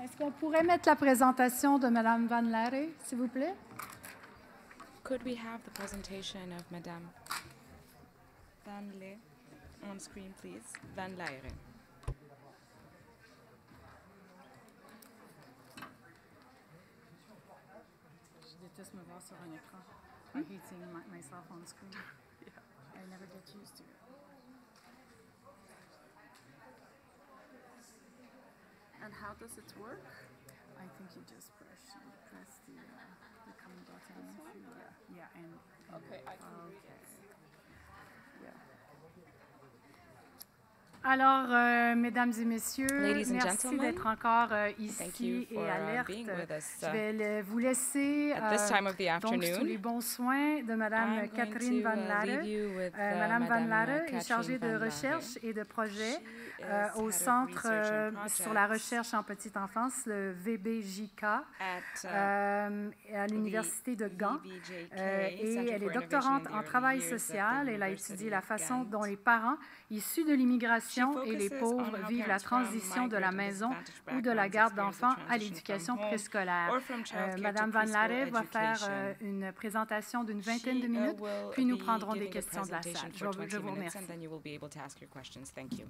Est-ce qu'on pourrait mettre la présentation de Madame Van Laere, s'il vous plaît? Could we have the presentation of Madame Van Laere on screen, please? Van Laere. Je déteste me voir sur un écran. I hate seeing myself on screen. Yeah. I never get used to it. And how does it work? I think you just press the comment button. Yeah, and Okay, I can read it. Yeah. Alors, mesdames et messieurs, Ladies and merci gentlemen, d'être encore thank ici you et for alerte. being with us, Je vais vous laisser at this time of the donc sous les afternoon. bons soins de Madame I'm going Katrien to Van Laere. leave you with Madame Van Laere est Katrien chargée de Van Laere. recherche et de projet She is au head of Centre research and sur la projects recherche en petite enfance, le VBJK, at à l'Université de Gand. VBJK, Et Center elle est for doctorante Innovation in en the travail Early Years at social. the Elle a University étudié la of façon Ghent. dont les parents issus de l'immigration She et les focuses pauvres on how vivent la parents from transition de la migrant maison disadvantaged ou de la backgrounds garde experience the d'enfants à transition l'éducation from home préscolaire. or from childcare to Madame Van preschool Laere va faire education. une présentation d'une vingtaine de She, minutes, will puis nous be prendrons des giving a questions de la salle. presentation for Je 20 vous minutes, remercie. and then you will be able to ask your questions. Thank you.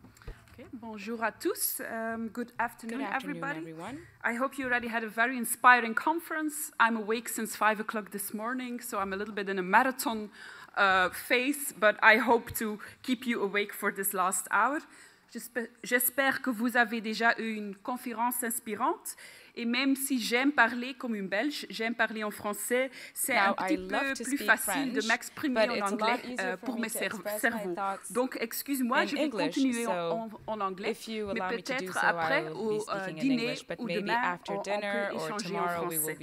Okay, bonjour à tous. Good afternoon, Good afternoon, everybody. everyone. I hope you already had a very inspiring conference. I'm awake since 5 o'clock this morning, so I'm a little bit in a marathon phase, but I hope to keep you awake for this last hour. J'espère que vous avez déjà eu une conférence inspirante. Et même si j'aime parler comme une Belge, j'aime parler en français, c'est un petit peu plus facile de m'exprimer en anglais pour mes cerveaux. Donc, excuse-moi, je vais continuer en anglais, mais peut-être après au dîner ou demain, on peut échanger en français.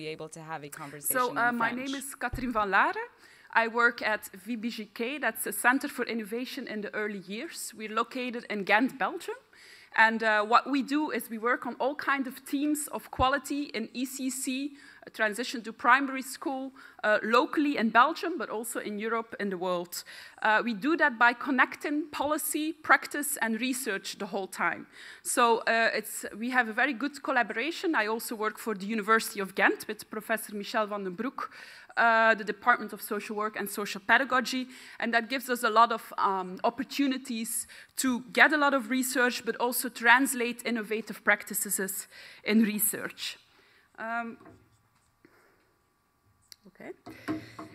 So, my name is Katrien Van Laere. I work at VBJK, that's a Center for Innovation in the Early Years. We're located in Ghent, Belgium. And what we do is we work on all kinds of teams of quality in ECC, transition to primary school, locally in Belgium, but also in Europe and the world. We do that by connecting policy, practice, and research the whole time. So we have a very good collaboration. I also work for the University of Ghent with Professor Michel van den Broek, the Department of Social Work and Social Pedagogy, and that gives us a lot of opportunities to get a lot of research, but also translate innovative practices in research. Okay.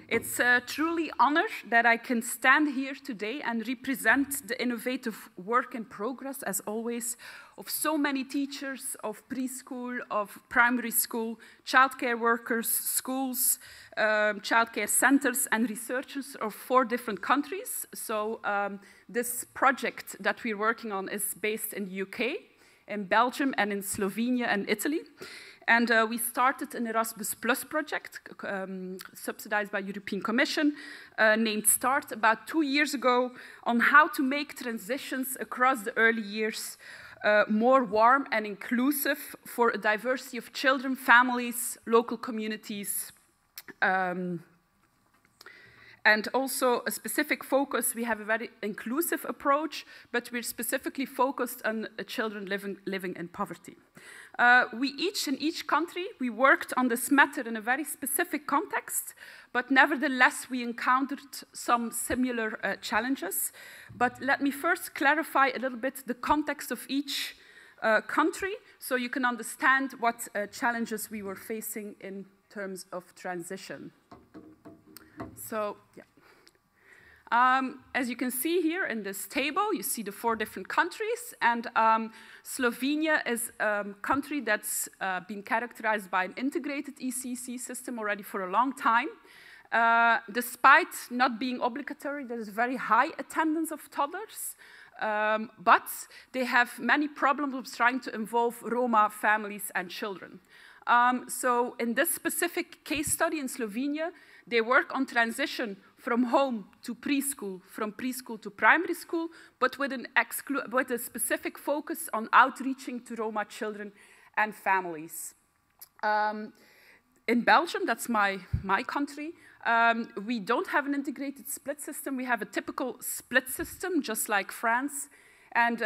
It's a truly honor that I can stand here today and represent the innovative work in progress, as always, of so many teachers of preschool, of primary school, childcare workers, schools, childcare centers, and researchers of 4 different countries. So this project that we're working on is based in the UK, in Belgium, and in Slovenia and Italy. And we started an Erasmus Plus project subsidized by European Commission named START about 2 years ago on how to make transitions across the early years more warm and inclusive for a diversity of children, families, local communities, and also a specific focus. We have a very inclusive approach, but we're specifically focused on children living in poverty. We each, in each country, we worked on this matter in a very specific context, but nevertheless, we encountered some similar challenges. But let me first clarify a little bit the context of each country, so you can understand what challenges we were facing in terms of transition. So, yeah. As you can see here in this table, you see the 4 different countries, and Slovenia is a country that's been characterized by an integrated ECC system already for a long time. Despite not being obligatory, there is very high attendance of toddlers, but they have many problems with trying to involve Roma families and children. So in this specific case study in Slovenia, they work on transition from home to preschool, from preschool to primary school, but with a specific focus on outreaching to Roma children and families. In Belgium, that's my country, we don't have an integrated split system. We have a typical split system, just like France. And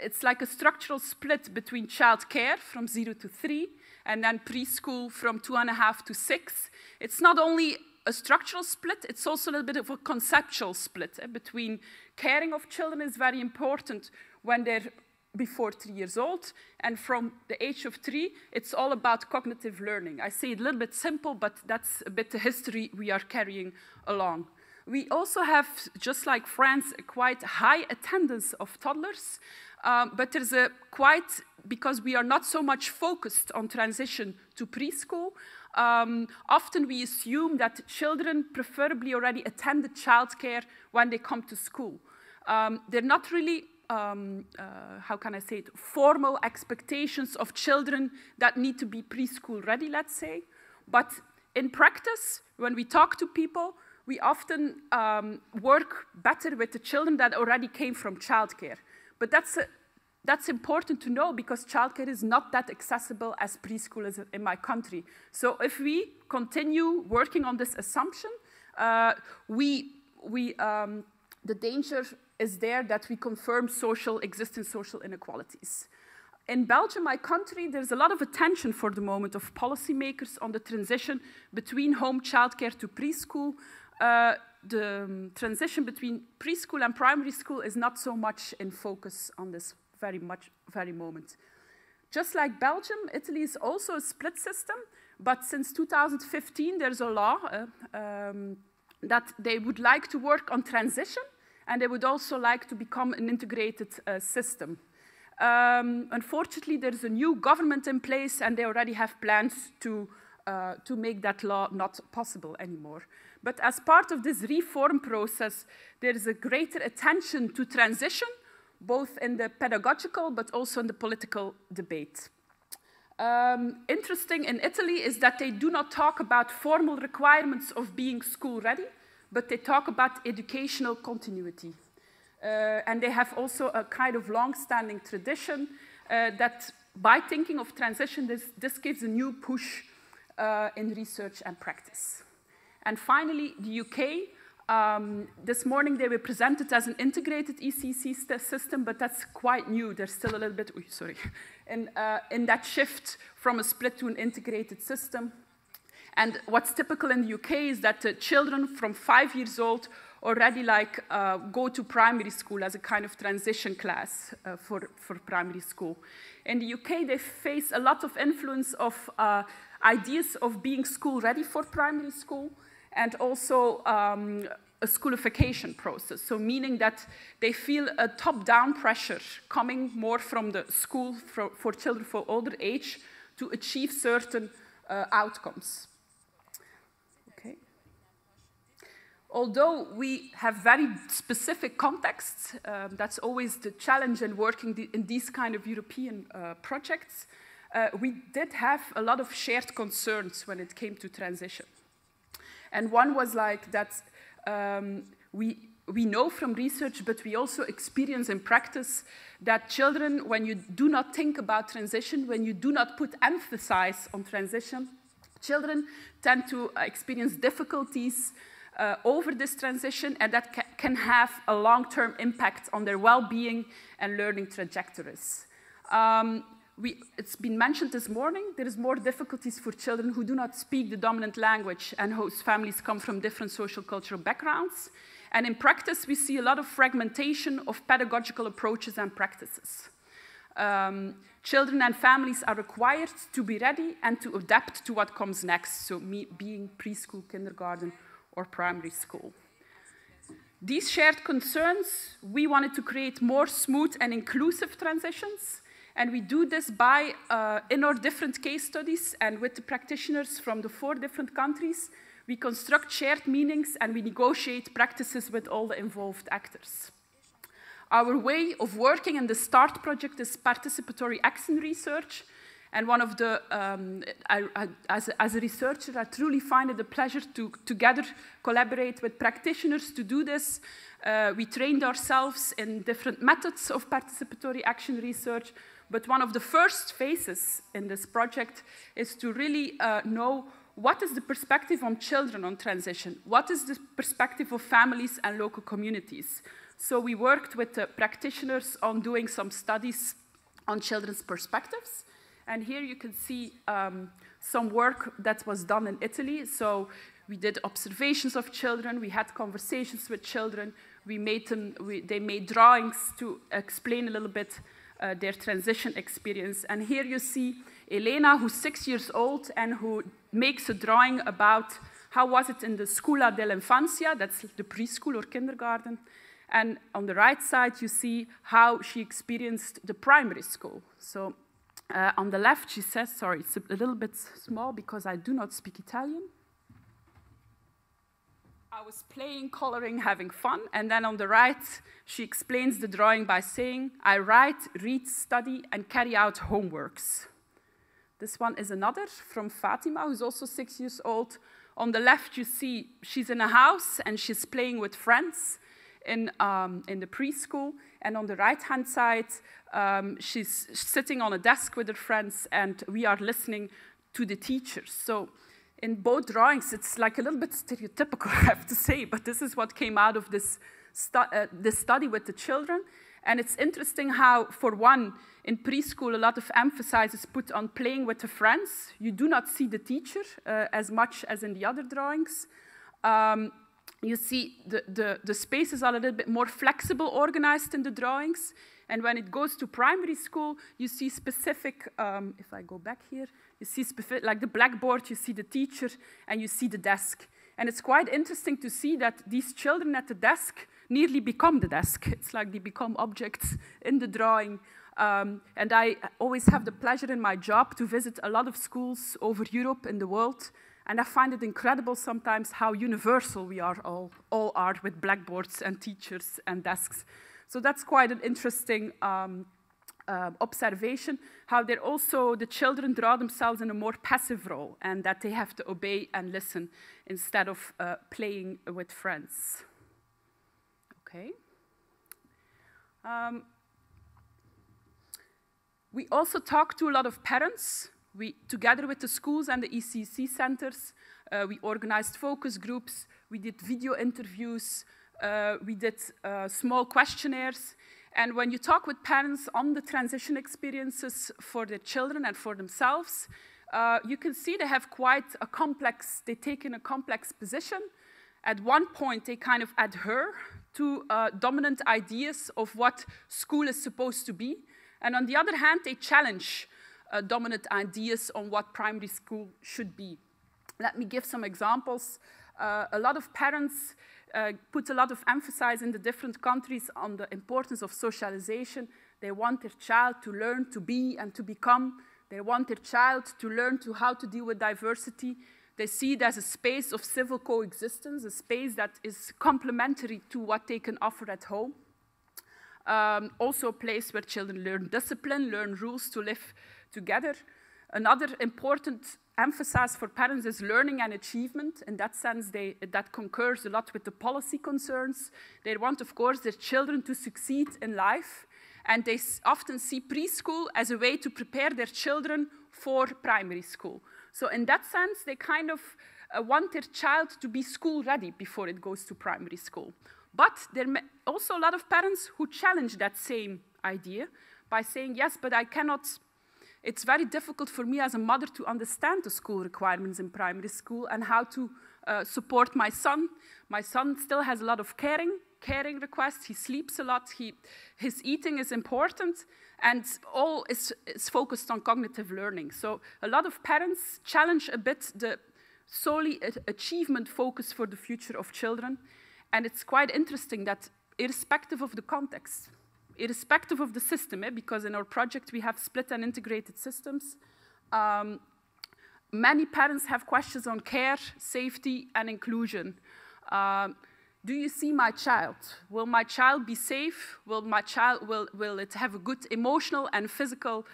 it's like a structural split between childcare from 0 to 3, and then preschool from 2.5 to 6. It's not only a structural split, it's also a little bit of a conceptual split between caring of children is very important when they're before 3 years old, and from the age of 3, it's all about cognitive learning. I say it a little bit simple, but that's a bit the history we are carrying along. We also have, just like France, a quite high attendance of toddlers, but there's a quite, because we are not so much focused on transition to preschool, often we assume that children preferably already attended childcare when they come to school. They're not really, how can I say it, formal expectations of children that need to be preschool ready, let's say. But in practice, when we talk to people, we often work better with the children that already came from childcare. But that's important to know because childcare is not that accessible as preschool is in my country. So if we continue working on this assumption, the danger is there that we confirm existing social inequalities. In Belgium, my country, there's a lot of attention for the moment of policymakers on the transition between home childcare to preschool. The transition between preschool and primary school is not so much in focus on this very moment. Just like Belgium, Italy is also a split system, but since 2015 there's a law that they would like to work on transition, and they would also like to become an integrated system. Unfortunately, there's a new government in place, and they already have plans to make that law not possible anymore. But as part of this reform process, there is a greater attention to transition, both in the pedagogical but also in the political debate. Interesting in Italy is that they do not talk about formal requirements of being school ready, but they talk about educational continuity. And they have also a kind of long-standing tradition that by thinking of transition, this gives a new push in research and practice. And finally, the UK, this morning they were presented as an integrated ECC system, but that's quite new. There's still a little bit, in that shift from a split to an integrated system. And what's typical in the UK is that the children from 5 years old already go to primary school as a kind of transition class for primary school. In the UK, they face a lot of influence of ideas of being school ready for primary school, and also a schoolification process, so meaning that they feel a top-down pressure coming more from the school for children for older age to achieve certain outcomes. Okay. Although we have very specific contexts, that's always the challenge in working in these kind of European projects, we did have a lot of shared concerns when it came to transition. And one was like that we know from research, but we also experience in practice that children, when you do not think about transition, when you do not put emphasis on transition, children tend to experience difficulties over this transition, and that can have a long-term impact on their well-being and learning trajectories. It's been mentioned this morning, there is more difficulties for children who do not speak the dominant language and whose families come from different social cultural backgrounds. And in practice, we see a lot of fragmentation of pedagogical approaches and practices. Children and families are required to be ready and to adapt to what comes next, so being preschool, kindergarten, or primary school. These shared concerns, we wanted to create more smooth and inclusive transitions. And we do this by, in our different case studies and with the practitioners from the 4 different countries, we construct shared meanings and we negotiate practices with all the involved actors. Our way of working in the START project is participatory action research. And one of the, as a researcher, I truly find it a pleasure to together collaborate with practitioners to do this. We trained ourselves in different methods of participatory action research. But one of the first phases in this project is to really know what is the perspective on children on transition? What is the perspective of families and local communities? So we worked with the practitioners on doing some studies on children's perspectives. And here you can see some work that was done in Italy. So we did observations of children, we had conversations with children, they made drawings to explain a little bit their transition experience. And here you see Elena, who's 6 years old and who makes a drawing about how was it in the Scuola dell'Infanzia, that's the preschool or kindergarten. And on the right side, you see how she experienced the primary school. So on the left, she says, sorry, it's a little bit small because I do not speak Italian. I was playing, coloring, having fun. And then on the right, she explains the drawing by saying, I write, read, study, and carry out homeworks. This one is another from Fatima, who's also 6 years old. On the left, you see she's in a house and she's playing with friends in the preschool. And on the right-hand side, she's sitting on a desk with her friends and we are listening to the teachers. So in both drawings, it's like a little bit stereotypical, I have to say, but this is what came out of this study with the children. And it's interesting how, for one, in preschool, a lot of emphasis is put on playing with the friends. You do not see the teacher as much as in the other drawings. You see the spaces are a little bit more flexible organized in the drawings. And when it goes to primary school, you see specific, if I go back here, you see specific, like the blackboard, you see the teacher, and you see the desk. And it's quite interesting to see that these children at the desk nearly become the desk. It's like they become objects in the drawing. And I always have the pleasure in my job to visit a lot of schools over Europe in the world. And I find it incredible sometimes how universal we are all are with blackboards and teachers and desks. So that's quite an interesting observation, how the children draw themselves in a more passive role and that they have to obey and listen instead of playing with friends. Okay. We also talk to a lot of parents. Together with the schools and the ECC centers, we organized focus groups, we did video interviews, we did small questionnaires. And when you talk with parents on the transition experiences for their children and for themselves, you can see they have quite a complex, they take in a complex position. At one point, they kind of adhere to dominant ideas of what school is supposed to be. And on the other hand, they challenge dominant ideas on what primary school should be. Let me give some examples. A lot of parents put a lot of emphasis in the different countries on the importance of socialization. They want their child to learn to be and to become. They want their child to learn how to deal with diversity. They see it as a space of civil coexistence, a space that is complementary to what they can offer at home. Also a place where children learn discipline, learn rules to live together. Another important emphasis for parents is learning and achievement. In that sense, that concurs a lot with the policy concerns. They want, of course, their children to succeed in life. And they often see preschool as a way to prepare their children for primary school. So in that sense, they kind of want their child to be school ready before it goes to primary school. But there are also a lot of parents who challenge that same idea by saying, yes, but I cannot, it's very difficult for me as a mother to understand the school requirements in primary school and how to support my son. My son still has a lot of caring requests. He sleeps a lot. His eating is important, and all is focused on cognitive learning. So a lot of parents challenge a bit the solely achievement focus for the future of children. And it's quite interesting that irrespective of the context, irrespective of the system, because in our project we have split and integrated systems, many parents have questions on care, safety, and inclusion. Do you see my child? Will my child be safe? Will it have a good emotional and physical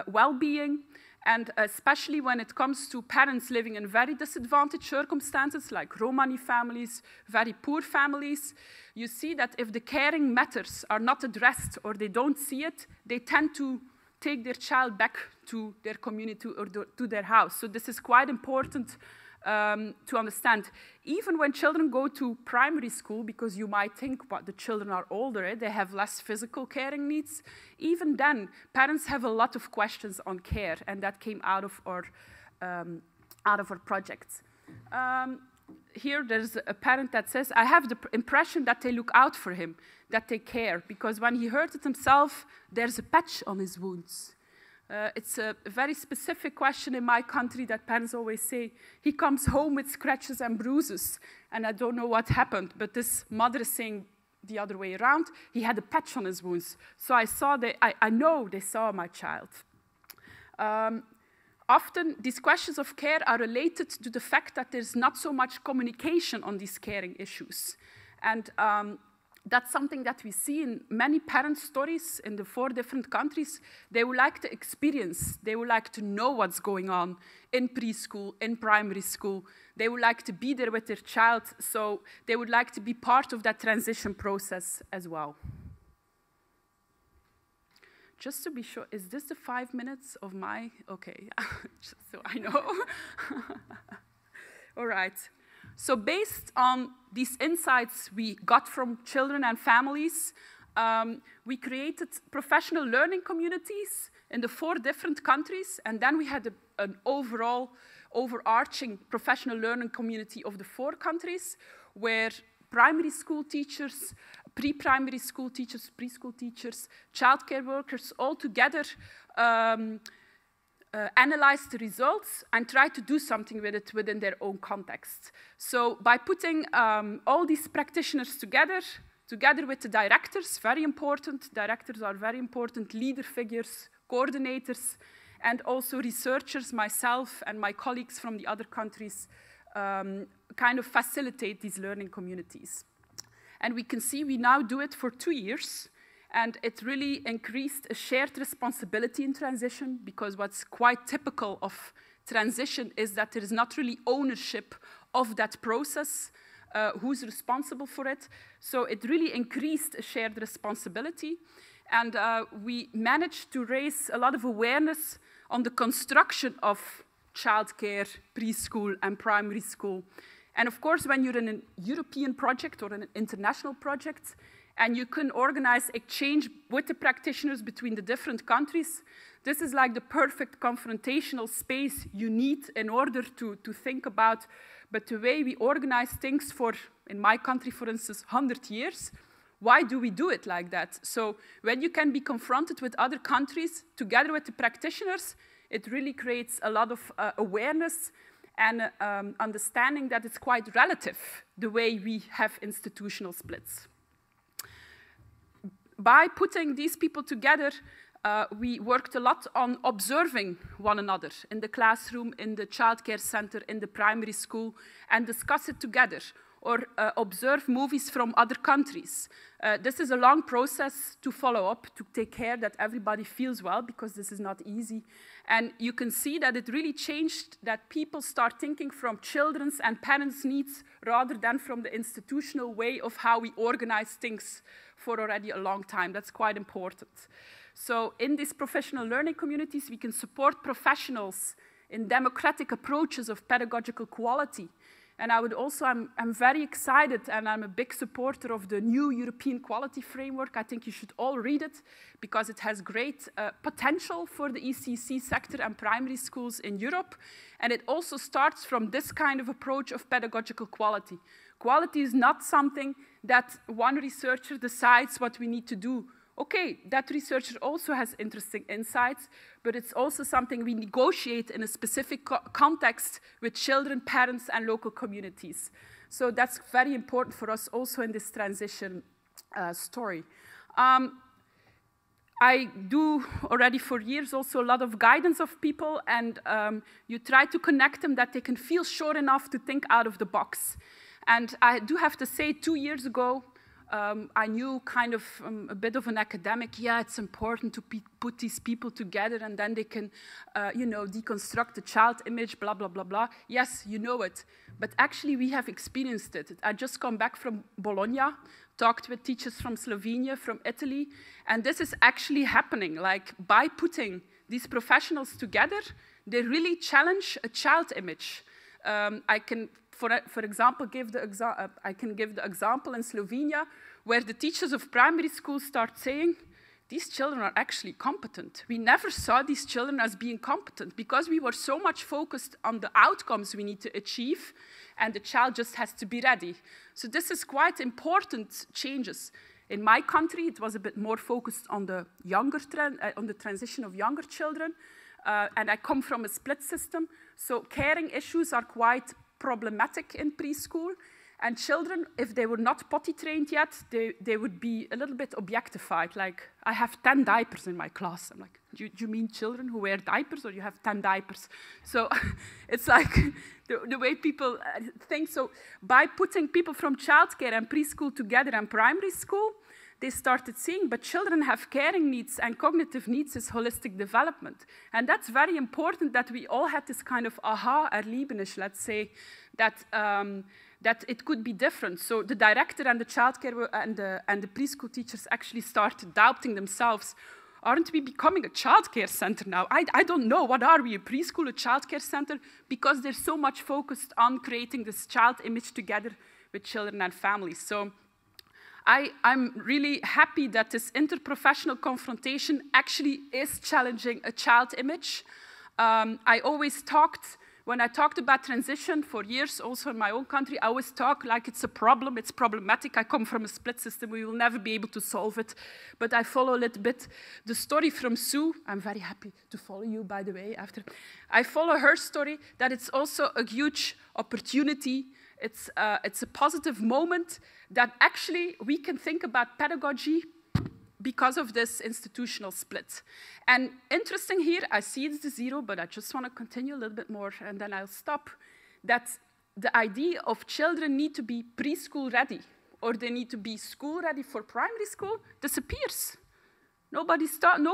well-being? And especially when it comes to parents living in very disadvantaged circumstances, like Romani families, very poor families, you see that if the caring matters are not addressed or they don't see it, they tend to take their child back to their community or to their house. So this is quite important to understand. Even when children go to primary school, because you might think what the children are older, they have less physical caring needs, even then, parents have a lot of questions on care, and that came out of our projects. Here there's a parent that says, I have the impression that they look out for him, that they care, because when he hurt it himself, there's a patch on his wounds. It's a very specific question in my country that parents always say, he comes home with scratches and bruises, and I don't know what happened, but this mother is saying the other way around, he had a patch on his wounds. So I know they saw my child. Often, these questions of care are related to the fact that there's not so much communication on these caring issues. And that's something that we see in many parent stories in the 4 different countries. They would like to experience, they would like to know what's going on in preschool, in primary school. They would like to be there with their child, so they would like to be part of that transition process as well. Just to be sure, is this the 5 minutes of my, okay, just so I know. All right. So based on these insights we got from children and families, we created professional learning communities in the 4 different countries, and then we had an overarching professional learning community of the 4 countries, where primary school teachers, pre-primary school teachers, preschool teachers, childcare workers all together analyze the results and try to do something with it within their own context. So by putting all these practitioners together with the directors, very important, directors are very important, leader figures, coordinators, and also researchers, myself and my colleagues from the other countries, kind of facilitate these learning communities. And we can see we now do it for 2 years, and it really increased a shared responsibility in transition, because what's quite typical of transition is that there is not really ownership of that process, who's responsible for it. So it really increased a shared responsibility, and we managed to raise a lot of awareness on the construction of childcare, preschool, and primary school. And of course, when you're in a European project or an international project, and you can organize exchange with the practitioners between the different countries, this is like the perfect confrontational space you need in order to think about, but the way we organize things for, in my country, for instance, 100 years, why do we do it like that? So when you can be confronted with other countries together with the practitioners, it really creates a lot of awareness and understanding that it's quite relative, the way we have institutional splits. By putting these people together, we worked a lot on observing one another in the classroom, in the childcare center, in the primary school, and discuss it together, or observe movies from other countries. This is a long process to follow up, to take care that everybody feels well, because this is not easy. And you can see that it really changed, that people start thinking from children's and parents' needs rather than from the institutional way of how we organize things for already a long time. That's quite important. So in these professional learning communities, we can support professionals in democratic approaches of pedagogical quality. And I would also, I'm very excited, and I'm a big supporter of the new European Quality Framework. I think you should all read it, because it has great potential for the ECC sector and primary schools in Europe. And it also starts from this kind of approach of pedagogical quality. Quality is not something that one researcher decides what we need to do. Okay, that researcher also has interesting insights, but it's also something we negotiate in a specific context with children, parents, and local communities. So that's very important for us also in this transition story. I do already for years also a lot of guidance of people, and you try to connect them that they can feel sure enough to think out of the box. And I do have to say, 2 years ago, I knew kind of a bit of an academic, yeah, it's important to put these people together and then they can, you know, deconstruct the child image, blah, blah, blah, blah. Yes, you know it. But actually, we have experienced it. I just come back from Bologna, talked with teachers from Slovenia, from Italy, and this is actually happening. Like, by putting these professionals together, they really challenge a child image. I can, for example, I can give the example in Slovenia where the teachers of primary school start saying, these children are actually competent. We never saw these children as being competent because we were so much focused on the outcomes we need to achieve, and the child just has to be ready. So this is quite important changes. In my country, it was a bit more focused on the on the transition of younger children, and I come from a split system, so caring issues are quite problematic in preschool. And children, if they were not potty trained yet, they would be a little bit objectified. Like, I have 10 diapers in my class. I'm like, do you mean children who wear diapers, or you have 10 diapers? So it's like the way people think. So by putting people from childcare and preschool together and primary school, they started seeing, but children have caring needs and cognitive needs is holistic development. And that's very important that we all had this kind of aha erlebnis, let's say, that it could be different. So the director and the childcare and the preschool teachers actually started doubting themselves. Aren't we becoming a childcare center now? I don't know. What are we, a preschool, a childcare center? Because they're so much focused on creating this child image together with children and families. So I'm really happy that this interprofessional confrontation actually is challenging a child image. I always talked, when I talked about transition for years, also in my own country, I always talk like it's a problem, it's problematic. I come from a split system, we will never be able to solve it. But I follow a little bit the story from Sue. I'm very happy to follow you, by the way, after. I follow her story, that it's also a huge opportunity. It's a positive moment that actually we can think about pedagogy because of this institutional split. And interesting here, I see it's the 0, but I just want to continue a little bit more, and then I'll stop, that the idea of children need to be preschool ready, or they need to be school ready for primary school, disappears. No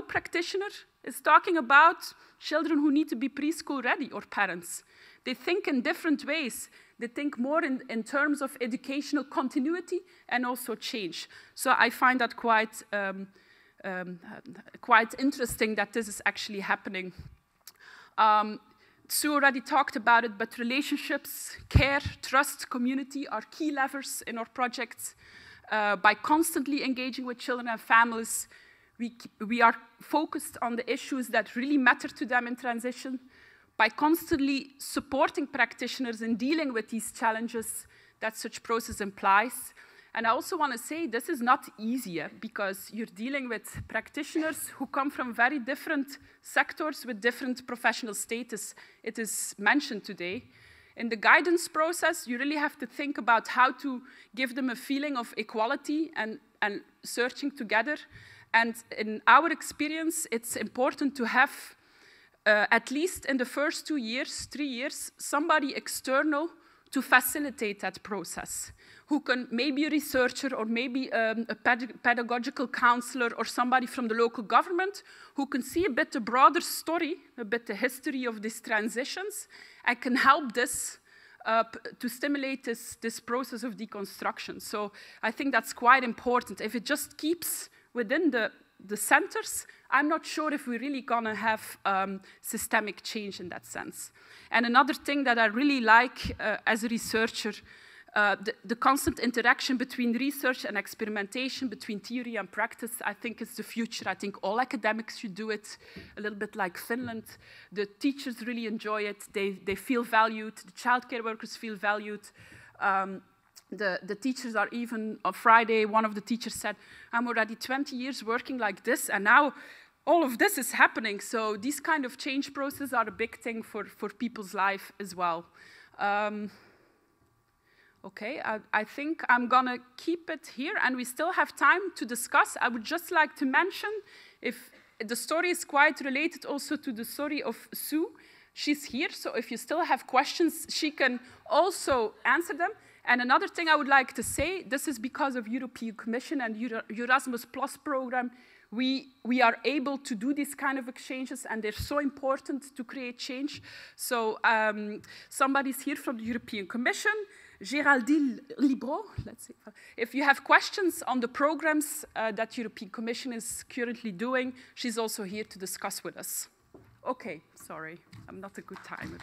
practitioner is talking about children who need to be preschool ready, or parents. They think in different ways. They think more in terms of educational continuity and also change. So I find that quite interesting that this is actually happening. Sue already talked about it, but relationships, care, trust, community are key levers in our projects. By constantly engaging with children and families, we are focused on the issues that really matter to them in transition. By constantly supporting practitioners in dealing with these challenges that such process implies. And I also want to say this is not easy, because you're dealing with practitioners who come from very different sectors with different professional status. It is mentioned today. In the guidance process, you really have to think about how to give them a feeling of equality and searching together. And in our experience, it's important to have at least in the first 2 years, 3 years, somebody external to facilitate that process, who can maybe a researcher or maybe a pedagogical counselor or somebody from the local government who can see a bit the broader story, a bit the history of these transitions, and can help this to stimulate this process of deconstruction. So I think that's quite important. If it just keeps within the centers, I'm not sure if we're really gonna have systemic change in that sense. And another thing that I really like as a researcher, the constant interaction between research and experimentation, between theory and practice, I think is the future. I think all academics should do it, a little bit like Finland. The teachers really enjoy it. They feel valued. The childcare workers feel valued. The teachers are even, on Friday, one of the teachers said, I'm already 20 years working like this, and now all of this is happening. So these kind of change processes are a big thing for people's life as well. Okay, I think I'm gonna keep it here, and we still have time to discuss. I would just like to mention, if the story is quite related also to the story of Sue, she's here, so if you still have questions, she can also answer them. And another thing I would like to say, this is because of European Commission and Erasmus Plus program, we are able to do these kind of exchanges, and they're so important to create change. So somebody's here from the European Commission, Géraldine Libro, let's see. If you have questions on the programs that European Commission is currently doing, she's also here to discuss with us. Okay, sorry, I'm not a good timer.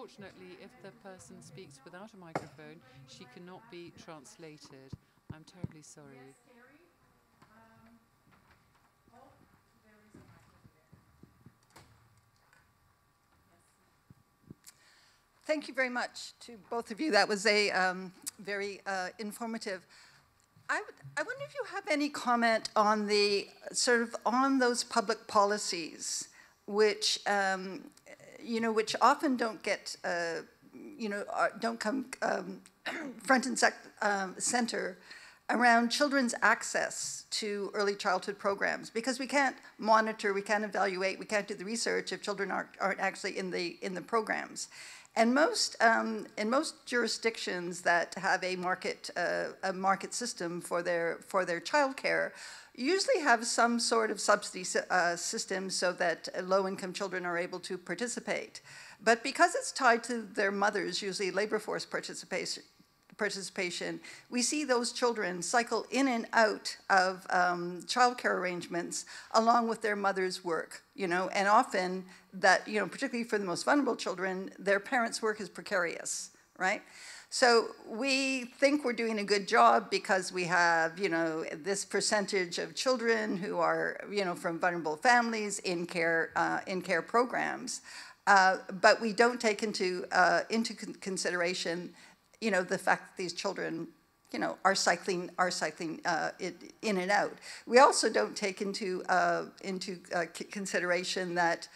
unfortunately, if the person speaks without a microphone, she cannot be translated. I'm terribly sorry. Thank you very much to both of you. That was a very informative. I wonder if you have any comment on the on those public policies, which which often don't get don't come front and center around children's access to early childhood programs, because we can't monitor, we can't evaluate, we can't do the research if children aren't actually in the programs. And in most jurisdictions that have a market system for their childcare, usually have some sort of subsidy system so that low-income children are able to participate. But because it's tied to their mothers, usually labor force participation, we see those children cycle in and out of childcare arrangements along with their mother's work, and often that, particularly for the most vulnerable children, their parents' work is precarious, right? So we think we're doing a good job because we have, this percentage of children who are, from vulnerable families in care programs, but we don't take into consideration the fact that these children, are cycling in and out. We also don't take into consideration that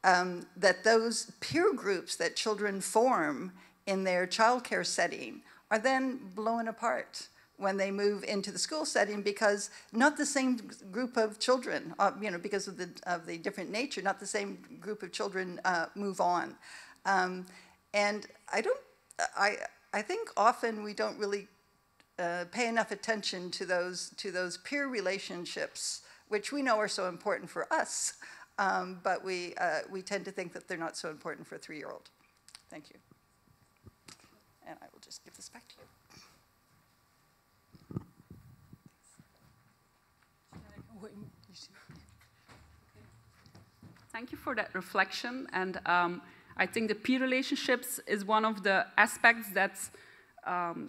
that those peer groups that children form in their childcare setting are then blown apart when they move into the school setting, because not the same group of children, because of the different nature, not the same group of children move on, and I think often we don't really pay enough attention to those peer relationships, which we know are so important for us, but we tend to think that they're not so important for a 3-year-old. Thank you. And I will just give this back to you. Thank you for that reflection, and I think the peer relationships is one of the aspects that's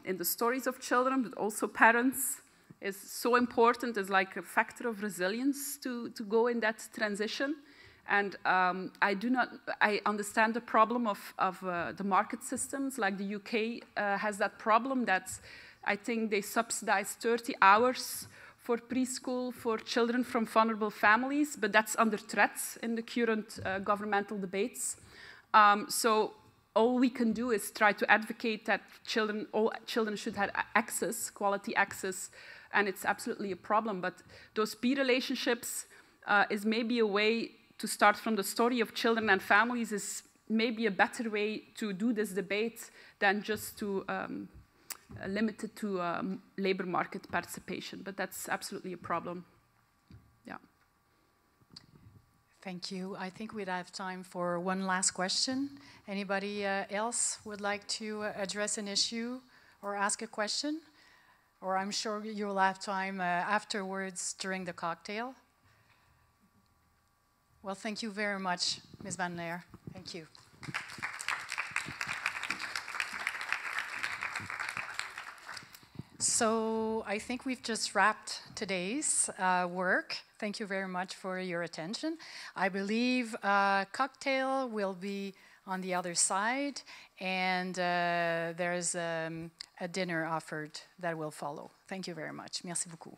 in the stories of children, but also parents, is so important, is like a factor of resilience to go in that transition. And I understand the problem of the market systems, like the UK has that problem that I think they subsidize 30 hours for preschool for children from vulnerable families, but that's under threat in the current governmental debates. So all we can do is try to advocate that all children should have access, quality access, and it's absolutely a problem. But those peer relationships is maybe a way to start from the story of children and families, is maybe a better way to do this debate than just to limit it to labor market participation. But that's absolutely a problem. Yeah. Thank you. I think we'd have time for one last question. Anybody else would like to address an issue or ask a question? Or I'm sure you'll have time afterwards during the cocktail. Well, thank you very much, Ms. Van Laere. Thank you. So I think we've just wrapped today's work. Thank you very much for your attention. I believe cocktail will be on the other side, and there's a dinner offered that will follow. Thank you very much. Merci beaucoup.